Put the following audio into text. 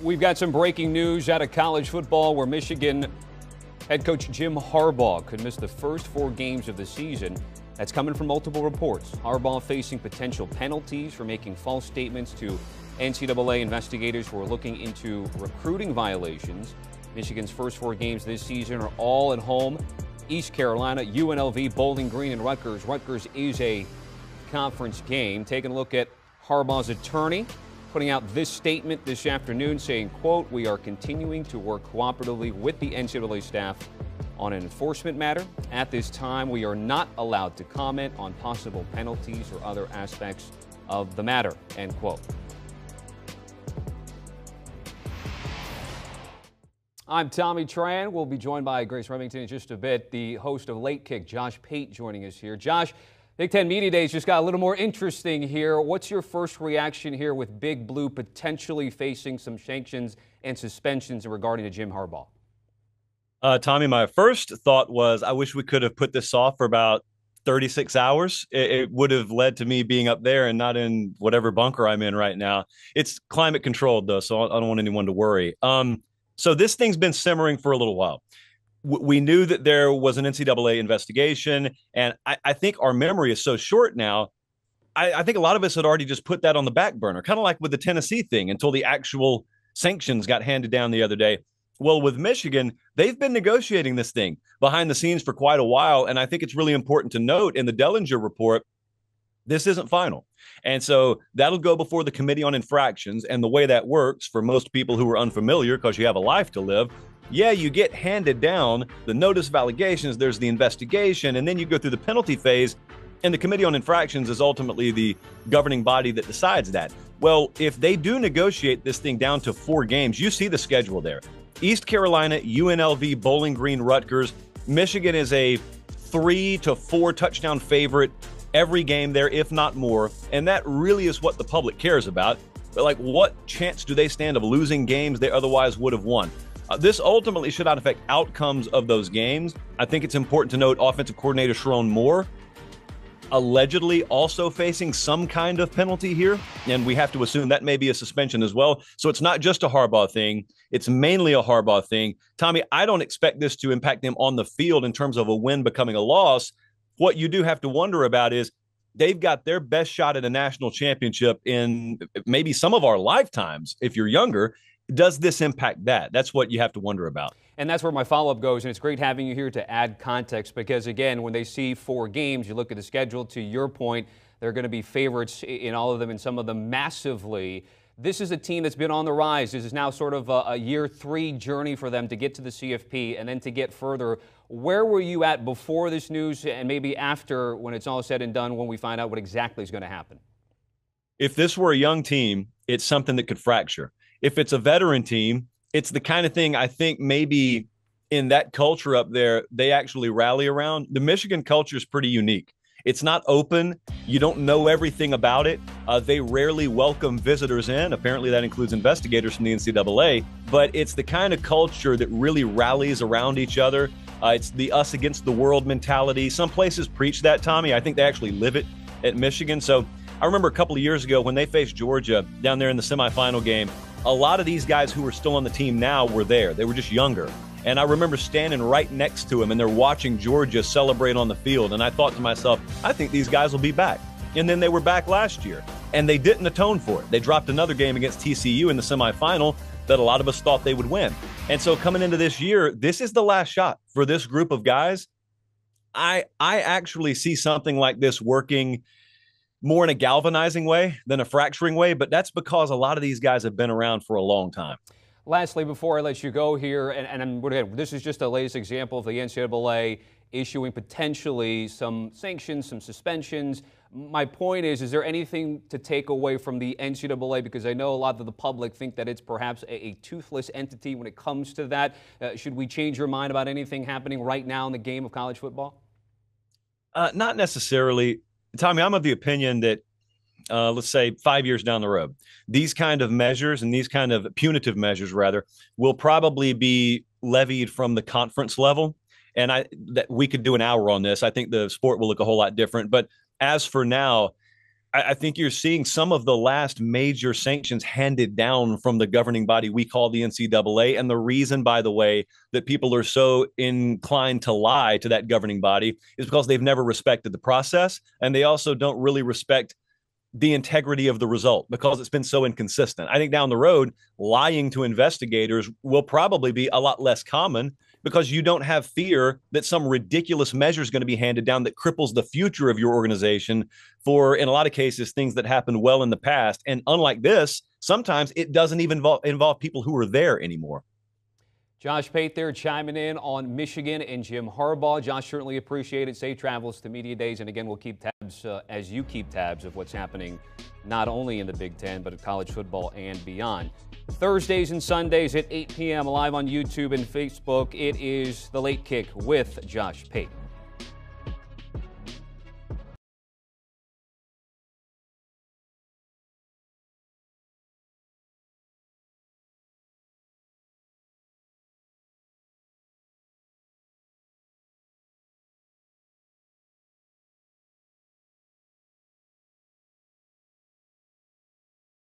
We've got some breaking news out of college football where Michigan head coach Jim Harbaugh could miss the first 4 games of the season. That's coming from multiple reports. Harbaugh facing potential penalties for making false statements to NCAA investigators who are looking into recruiting violations. Michigan's first 4 games this season are all at home. East Carolina, UNLV, Bowling Green, and Rutgers. Rutgers is a conference game. Taking a look at Harbaugh's attorney, putting out this statement this afternoon saying, quote, "We are continuing to work cooperatively with the NCAA staff on an enforcement matter. At this time, we are not allowed to comment on possible penalties or other aspects of the matter," end quote. I'm Tommy Tran. We'll be joined by Grace Remington in just a bit. The host of Late Kick, Josh Pate, joining us here. Josh, Big Ten Media Days just got a little more interesting here. What's your first reaction here with Big Blue potentially facing some sanctions and suspensions regarding to Jim Harbaugh? Tommy, my first thought was I wish we could have put this off for about 36 hours. It would have led to me being up there and not in whatever bunker I'm in right now. It's climate controlled, though, so I don't want anyone to worry. So this thing's been simmering for a little while. We knew that there was an NCAA investigation, and I think our memory is so short now. I think a lot of us had already just put that on the back burner, kind of like with the Tennessee thing, until the actual sanctions got handed down the other day. Well, with Michigan, they've been negotiating this thing behind the scenes for quite a while, and I think it's really important to note in the Dellinger report, this isn't final. And so that'll go before the Committee on Infractions, and the way that works for most people who are unfamiliar, because you have a life to live, yeah, you get handed down the notice of allegations, there's the investigation, and then you go through the penalty phase, and the Committee on Infractions is ultimately the governing body that decides that. Well, if they do negotiate this thing down to 4 games, you see the schedule there. East Carolina, UNLV, Bowling Green, Rutgers. Michigan is a 3 to 4 touchdown favorite every game there, if not more, and that really is what the public cares about. But, like, what chance do they stand of losing games they otherwise would have won? This ultimately should not affect outcomes of those games. I think it's important to note offensive coordinator Sharon Moore allegedly also facing some kind of penalty here, and we have to assume that may be a suspension as well. So it's not just a Harbaugh thing. It's mainly a Harbaugh thing. Tommy, I don't expect this to impact them on the field in terms of a win becoming a loss. What you do have to wonder about is they've got their best shot at a national championship in maybe some of our lifetimes if you're younger. Does this impact that? That's what you have to wonder about. And that's where my follow-up goes, and it's great having you here to add context because, again, when they see 4 games, you look at the schedule, to your point, they're going to be favorites in all of them and some of them massively. This is a team that's been on the rise. This is now sort of a year 3 journey for them to get to the CFP and then to get further. Where were you at before this news and maybe after, when it's all said and done, when we find out what exactly is going to happen? If this were a young team, it's something that could fracture. If it's a veteran team, it's the kind of thing I think maybe in that culture up there, they actually rally around. The Michigan culture is pretty unique. It's not open. You don't know everything about it. They rarely welcome visitors in. Apparently that includes investigators from the NCAA. But it's the kind of culture that really rallies around each other. It's the us against the world mentality. Some places preach that, Tommy. I think they actually live it at Michigan. So I remember a couple of years ago when they faced Georgia down there in the semifinal game, a lot of these guys who are still on the team now were there. They were just younger. And I remember standing right next to them, and they're watching Georgia celebrate on the field. And I thought to myself, I think these guys will be back. And then they were back last year, and they didn't atone for it. They dropped another game against TCU in the semifinal that a lot of us thought they would win. And so coming into this year, this is the last shot for this group of guys. I actually see something like this working more in a galvanizing way than a fracturing way, but that's because a lot of these guys have been around for a long time. Lastly, before I let you go here, and again, this is just the latest example of the NCAA issuing potentially some sanctions, some suspensions. My point is there anything to take away from the NCAA? Because I know a lot of the public think that it's perhaps a toothless entity when it comes to that. Should we change your mind about anything happening right now in the game of college football? Not necessarily. Tommy, I'm of the opinion that, let's say 5 years down the road, these kind of measures and these kind of punitive measures, rather, will probably be levied from the conference level. And that we could do an hour on this. I think the sport will look a whole lot different. But as for now, I think you're seeing some of the last major sanctions handed down from the governing body we call the NCAA. And the reason, by the way, that people are so inclined to lie to that governing body is because they've never respected the process. And they also don't really respect the integrity of the result because it's been so inconsistent. I think down the road, lying to investigators will probably be a lot less common because you don't have fear that some ridiculous measure is going to be handed down that cripples the future of your organization for, in a lot of cases, things that happened well in the past. And unlike this, sometimes it doesn't even involve people who are there anymore. Josh Pate there chiming in on Michigan and Jim Harbaugh. Josh, certainly appreciate it. Safe travels to Media Days. And again, we'll keep tabs as you keep tabs of what's happening not only in the Big Ten, but in college football and beyond. Thursdays and Sundays at 8 p.m. live on YouTube and Facebook. It is The Late Kick with Josh Pate.